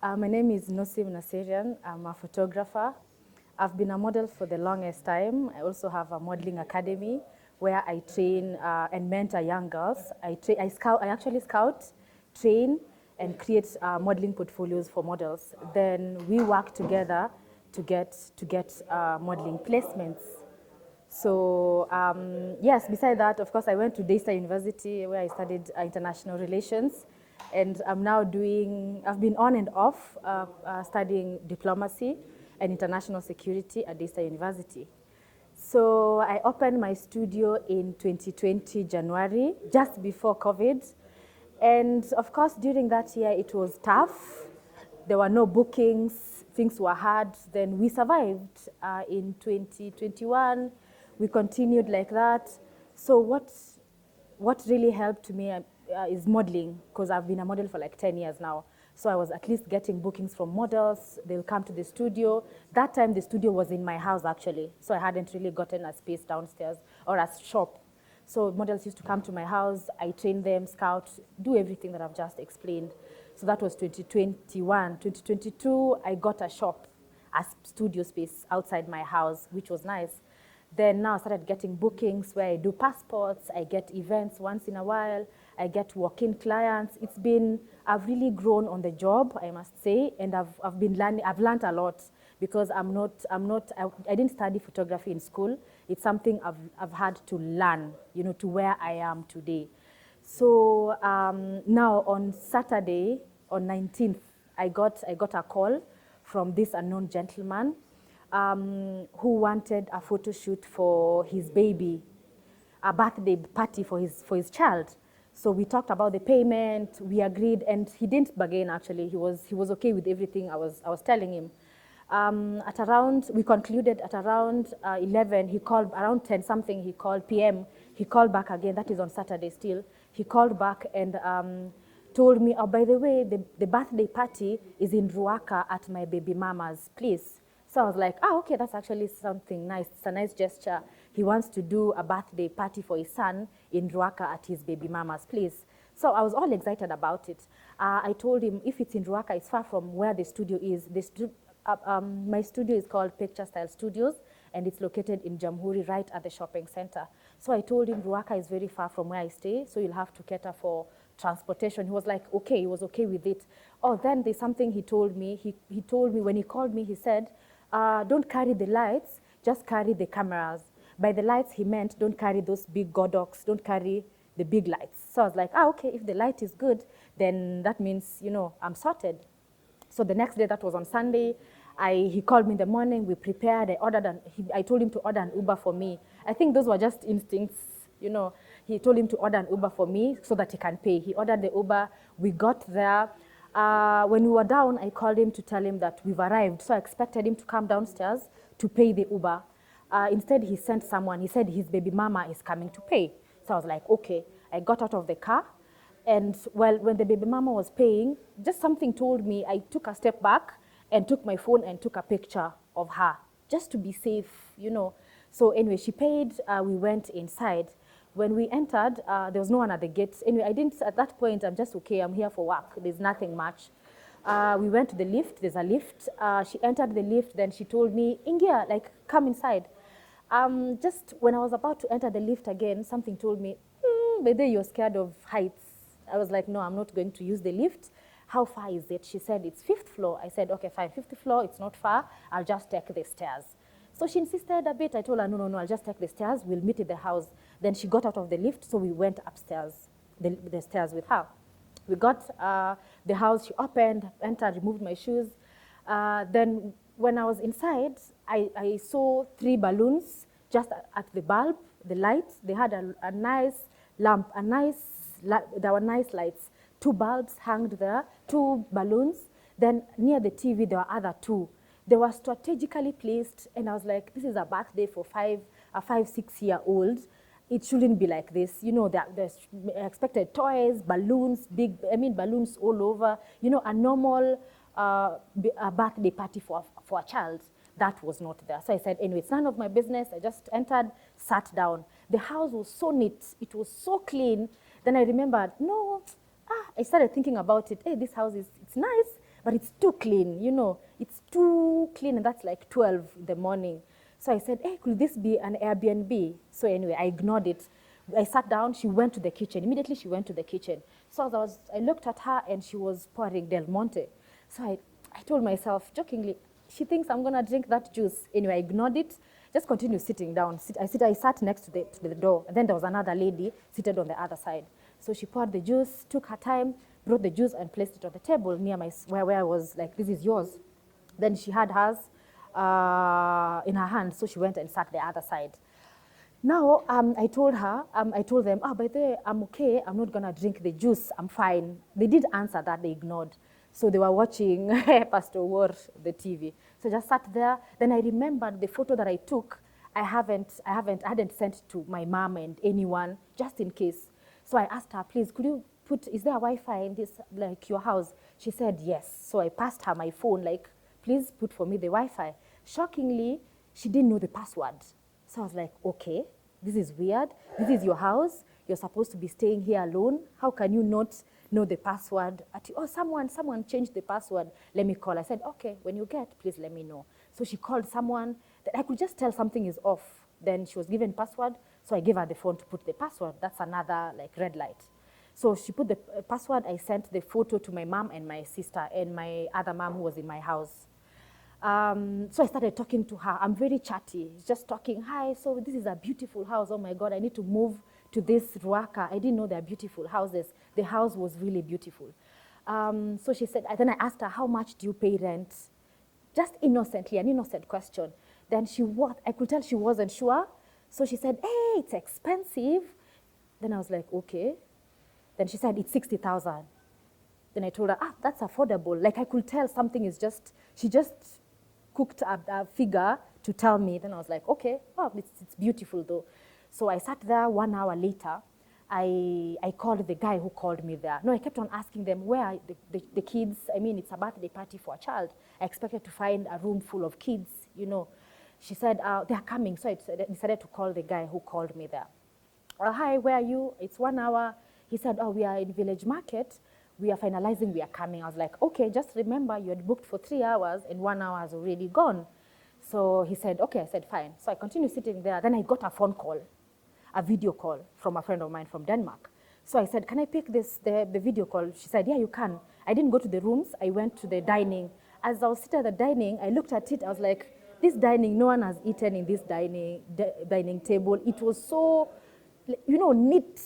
My name is Nosim Nasirian. I'm a photographer. I've been a model for the longest time. I also have a modeling academy where I train and mentor young girls. I actually scout, train, and create modeling portfolios for models. Then we work together to get modeling placements. So yes, beside that, of course, I went to Daystar University where I studied international relations, and I've been on and off studying diplomacy and international security at Daystar University. So I opened my studio in 2020 January, just before COVID. And of course, during that year, it was tough. There were no bookings, things were hard. Then we survived in 2021. We continued like that. So what really helped me is modeling, because I've been a model for like 10 years now. So I was at least getting bookings from models. They'll come to the studio. That time the studio was in my house actually. So I hadn't really gotten a space downstairs or a shop. So models used to come to my house. I trained them, scout, do everything that I've just explained. So that was 2021. 2022, I got a shop, a studio space outside my house, which was nice. Then now I started getting bookings where I do passports, I get events once in a while, I get walk-in clients. I've really grown on the job, I must say, and I've learned a lot, because I didn't study photography in school. It's something I've had to learn, to where I am today. So now on Saturday, on 19th, I got a call from this unknown gentleman who wanted a photo shoot for his baby, a birthday party for his child. So we talked about the payment, we agreed, and he didn't bargain actually. He was okay with everything I was telling him. We concluded at around 11, he called, around 10 something, he called PM, he called back again, that is on Saturday still. He called back and told me, oh, by the way, the birthday party is in Ruaka at my baby mama's place. So I was like, okay, that's actually something nice. It's a nice gesture. He wants to do a birthday party for his son in Ruaka at his baby mama's place. So I was all excited about it. I told him, if it's in Ruaka, it's far from where the studio is. My studio is called Picture Style Studios, and it's located in Jamhuri, right at the shopping center. So I told him Ruaka is very far from where I stay, so you'll have to cater for transportation. He was like, okay, he was okay with it. Oh, then there's something he told me. He told me, when he called me, he said, don't carry the lights, just carry the cameras. By the lights, he meant don't carry those big Godox, don't carry the big lights. So I was like, okay, if the light is good, then that means, I'm sorted. So the next day, that was on Sunday, he called me in the morning, we prepared, I told him to order an Uber for me. I think those were just instincts, He told him to order an Uber for me so that he can pay. He ordered the Uber, we got there. When we were down, I called him to tell him that we've arrived. So I expected him to come downstairs to pay the Uber. Instead, he sent someone. He said his baby mama is coming to pay. So I was like, okay. I got out of the car. And when the baby mama was paying, just something told me, I took a step back and took my phone and took a picture of her, just to be safe, So anyway, she paid, we went inside. When we entered, there was no one at the gates. Anyway, at that point, I'm just okay, I'm here for work. There's nothing much. We went to the lift, there's a lift. She entered the lift, then she told me, Ingia, come inside. Just when I was about to enter the lift again, something told me, but then you're scared of heights. I was like, no, I'm not going to use the lift. How far is it? She said, it's 5th floor. I said, okay, fine, 5th floor, it's not far. I'll just take the stairs. So she insisted a bit. I told her, no, I'll just take the stairs. We'll meet at the house. Then she got out of the lift, so we went upstairs, the stairs with her. We got the house, she opened, entered, removed my shoes. Then when I was inside, I saw 3 balloons just at the bulb, the lights. They had a nice lamp, there were nice lights. 2 bulbs hung there, 2 balloons. Then near the TV, there were other 2. They were strategically placed, and I was like, this is a birthday for a 5-6-year-old. It shouldn't be like this. There's expected toys, balloons, balloons all over. A normal a birthday party for a child. That was not there. So I said, anyway, it's none of my business. I just entered, sat down. The house was so neat. It was so clean. Then I remembered, I started thinking about it. Hey, this house it's nice, but it's too clean, you know, it's too clean, and that's like 12 in the morning. So I said, hey, could this be an Airbnb? So anyway, I ignored it. I sat down, she went to the kitchen. Immediately she went to the kitchen. So I looked at her and she was pouring Del Monte. So I told myself jokingly, she thinks I'm gonna drink that juice. Anyway, I ignored it, just continued sitting down. I sat next to the door, and then there was another lady seated on the other side. So she poured the juice, took her time, brought the juice and placed it on the table near where I was like, this is yours. Then she had hers in her hand, so she went and sat the other side. Now, I told them, by the way, I'm okay. I'm not going to drink the juice. I'm fine. They did answer that. They ignored. So they were watching Pastor War, the TV. So I just sat there. Then I remembered the photo that I took. I hadn't sent to my mom and anyone, just in case. So I asked her, please, could you is there a Wi-Fi in this, like your house? She said, yes. So I passed her my phone, like, please put for me the Wi-Fi. Shockingly, she didn't know the password. So I was like, okay, this is weird. This is your house. You're supposed to be staying here alone. How can you not know the password? Someone changed the password. Let me call. I said, okay, when you get, please let me know. So she called someone that I could just tell something is off. Then she was given password. So I gave her the phone to put the password. That's another like red light. So she put the password. I sent the photo to my mom and my sister and my other mom who was in my house. So I started talking to her. I'm very chatty, just talking. Hi, so this is a beautiful house. Oh my God, I need to move to this Ruaka. I didn't know they're beautiful houses. The house was really beautiful. So she said, then I asked her, how much do you pay rent? Just innocently, an innocent question. Then I could tell she wasn't sure. So she said, hey, it's expensive. Then I was like, okay. Then she said, it's 60,000. Then I told her, that's affordable. Like I could tell something is she just cooked a figure to tell me. Then I was like, okay, it's beautiful though. So I sat there 1 hour later. I called the guy who called me there. No, I kept on asking them, where are the kids? I mean, it's a birthday party for a child. I expected to find a room full of kids, you know. She said, they're coming. So I decided to call the guy who called me there. Hi, where are you? It's 1 hour. He said, we are in Village Market. We are finalizing, we are coming. I was like, okay, just remember you had booked for 3 hours and 1 hour has already gone. So he said, okay, I said, fine. So I continued sitting there. Then I got a phone call, a video call from a friend of mine from Denmark. So I said, can I pick the video call? She said, yeah, you can. I didn't go to the rooms. I went to the dining. As I was sitting at the dining, I looked at it. I was like, this dining, no one has eaten in this dining table. It was so, neat.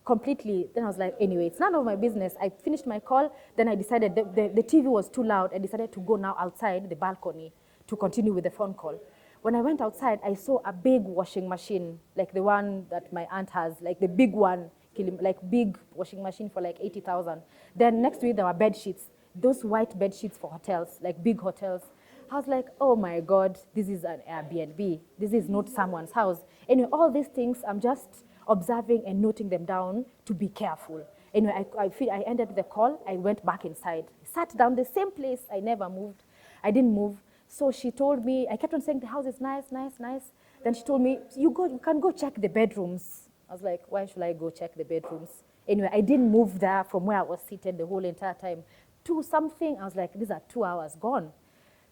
Completely. Then I was like, anyway, it's none of my business. I finished my call. Then I decided the TV was too loud. I decided to go now outside the balcony to continue with the phone call. When I went outside, I saw a big washing machine, like the one that my aunt has, like the big one, like big washing machine for like 80,000. Then next to it, there were bed sheets, those white bed sheets for hotels, like big hotels. I was like, oh my God, this is an Airbnb. This is not someone's house. Anyway, all these things, I'm just observing and noting them down to be careful. Anyway, I ended the call. I went back inside, sat down the same place. I never moved. I didn't move. So she told me, I kept on saying the house is nice, nice, nice. Then she told me, you can go check the bedrooms. I was like, why should I go check the bedrooms? Anyway, I didn't move there from where I was seated the whole entire time to something. I was like, these are 2 hours gone.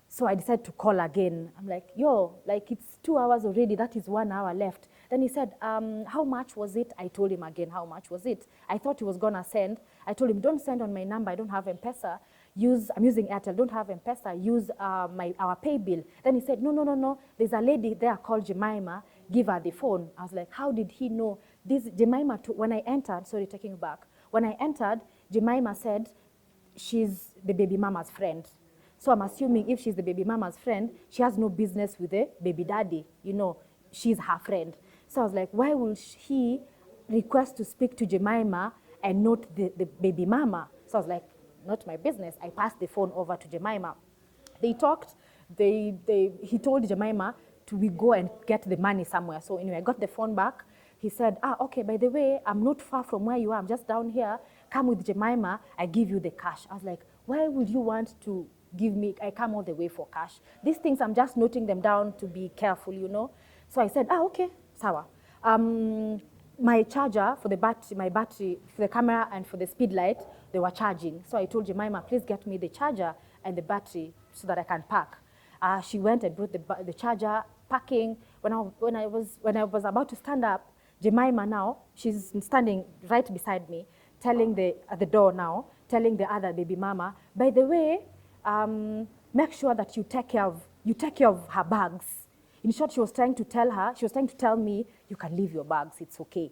So I decided to call again. I'm like, like it's 2 hours already. That is 1 hour left. Then he said, how much was it? I told him again, how much was it? I thought he was gonna send. I told him, don't send on my number. I don't have M-Pesa. I'm using Airtel. Don't have M-Pesa. Use our pay bill. Then he said, no. There's a lady there called Jemima. Give her the phone. I was like, how did he know? This Jemima, when I entered, sorry, taking it back. When I entered, Jemima said she's the baby mama's friend. So I'm assuming if she's the baby mama's friend, she has no business with the baby daddy. She's her friend. So I was like, why will he request to speak to Jemima and not the baby mama? So I was like, not my business. I passed the phone over to Jemima. They talked. He told Jemima we go and get the money somewhere. So anyway, I got the phone back. He said, okay, by the way, I'm not far from where you are. I'm just down here. Come with Jemima. I give you the cash. I was like, why would you want to give me, I come all the way for cash. These things, I'm just noting them down to be careful, So I said, okay, sawa. My charger for my battery, for the camera and for the speed light, they were charging. So I told Jemima, please get me the charger. and the battery so that I can pack. She went and brought the charger, packing. When I was about to stand up, Jemima now, she's standing right beside me, telling at the door now, telling the other baby mama, by the way, make sure that you take care of her bags. In short, she was trying to tell me, you can leave your bags, it's okay.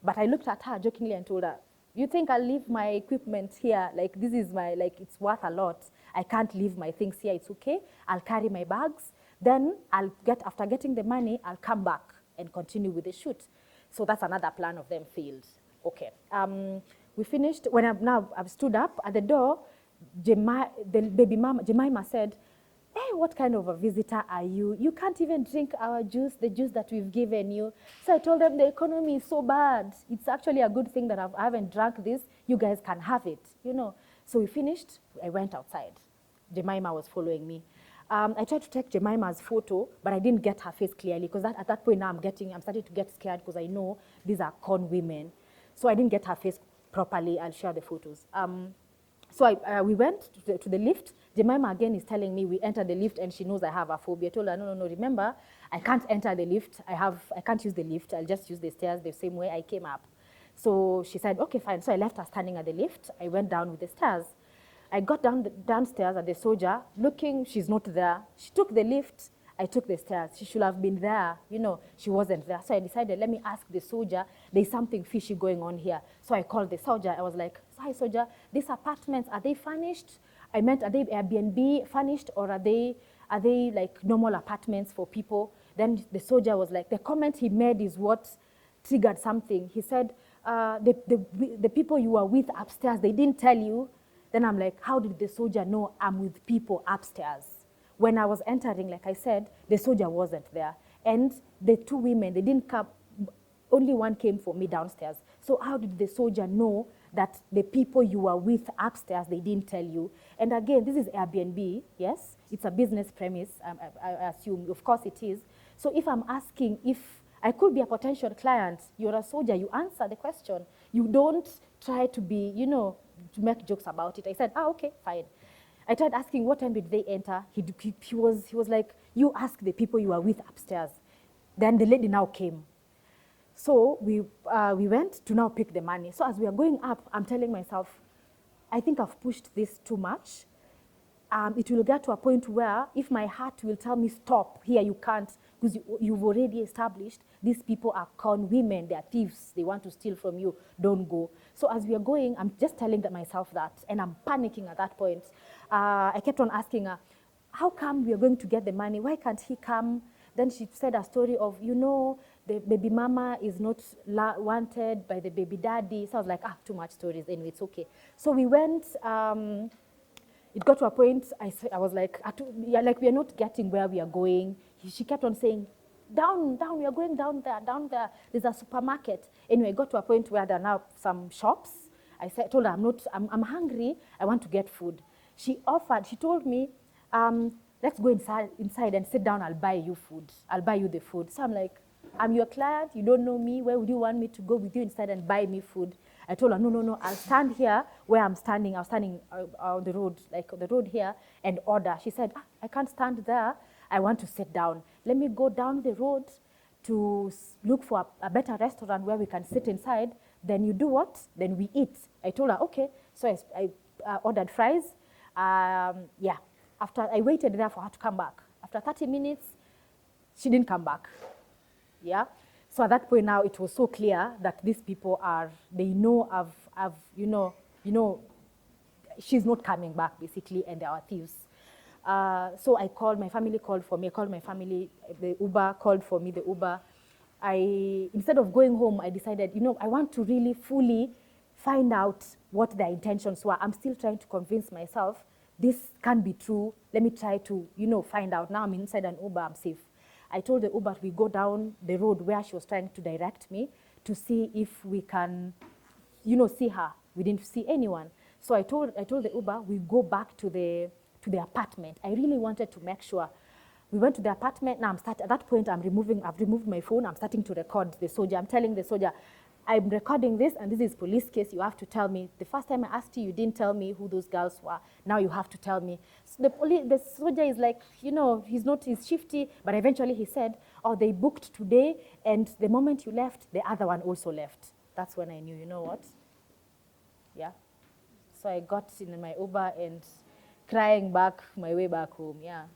But I looked at her jokingly and told her, you think I'll leave my equipment here? Like, this is it's worth a lot. I can't leave my things here, it's okay. I'll carry my bags. Then after getting the money, I'll come back and continue with the shoot. So that's another plan of them failed. Okay. We finished. When I've stood up at the door, the baby mama, Jemima said, hey, what kind of a visitor are you? You can't even drink our juice, the juice that we've given you. So I told them the economy is so bad. It's actually a good thing that I haven't drunk this. You guys can have it, So we finished. I went outside. Jemima was following me. I tried to take Jemima's photo, but I didn't get her face clearly because at that point now I'm starting to get scared because I know these are con women. So I didn't get her face properly. I'll share the photos. So we went to the lift. Jemima again is telling me we entered the lift and she knows I have a phobia. I told her, no, remember, I can't enter the lift. I can't use the lift. I'll just use the stairs the same way I came up. So she said, okay, fine. So I left her standing at the lift. I went down with the stairs. I got downstairs at the soldier, looking, she's not there. She took the lift. I took the stairs. She should have been there. She wasn't there. So I decided, let me ask the soldier, there's something fishy going on here. So I called the soldier. I was like, hi, soldier, these apartments, are they furnished? I meant, are they Airbnb furnished or are they like normal apartments for people? Then the soldier was like, the comment he made is what triggered something. He said, the people you were with upstairs, they didn't tell you. Then I'm like, how did the soldier know I'm with people upstairs? When I was entering, like I said, the soldier wasn't there. And the two women, they didn't come, only one came for me downstairs. So how did the soldier know that the people you were with upstairs, they didn't tell you? And again, this is Airbnb, yes? It's a business premise, I assume. Of course it is. So if I'm asking if I could be a potential client, you're a soldier, you answer the question. You don't try to be, to make jokes about it. I said, okay, fine. I tried asking what time did they enter. He was like, you ask the people you are with upstairs. Then the lady now came. So we went to now pick the money. So as we are going up, I'm telling myself, I think I've pushed this too much. It will get to a point where if my heart will tell me stop, here you can't, because you've already established these people are con women, they are thieves, they want to steal from you, don't go. So as we are going, I'm just telling myself that, and I'm panicking at that point. I kept on asking her, how come we are going to get the money? Why can't he come? Then she said a story of, the baby mama is not wanted by the baby daddy. So I was like, too much stories, anyway, it's okay. So we went, it got to a point, I was like, we are not getting where we are going. She kept on saying, down, we are going down there, there's a supermarket. Anyway, it got to a point where there are now some shops. Told her, I'm hungry, I want to get food. She told me, let's go inside and sit down, I'll buy you food. I'll buy you the food. So I'm like, I'm your client, you don't know me, where would you want me to go with you inside and buy me food? I told her, no, I'll stand here where I'm standing. I was standing on the road, like the road here, and order. She said, I can't stand there. I want to sit down. Let me go down the road to look for a better restaurant where we can sit inside. Then you do what? Then we eat. I told her, okay. So I ordered fries. After I waited there for her to come back. After 30 minutes, she didn't come back. Yeah. So at that point now, it was so clear that these people they know she's not coming back, basically, and they are thieves. So my family called for me. I called my family, the Uber called for me, the Uber. Instead of going home, I decided, I want to really fully find out what their intentions were. I'm still trying to convince myself this can't be true. Let me try to, find out. Now I'm inside an Uber, I'm safe. I told the Uber we go down the road where she was trying to direct me to see if we can, see her. We didn't see anyone. So I told the Uber we go back to the apartment. I really wanted to make sure. We went to the apartment. Now at that point I've removed my phone. I'm starting to record the soldier. I'm telling the soldier, I'm recording this, and this is police case. You have to tell me. The first time I asked you, you didn't tell me who those girls were. Now you have to tell me. So the soldier is like, he's shifty, but eventually he said, oh, they booked today, and the moment you left, the other one also left. That's when I knew, you know what? Yeah. So I got in my Uber and crying back my way back home, yeah.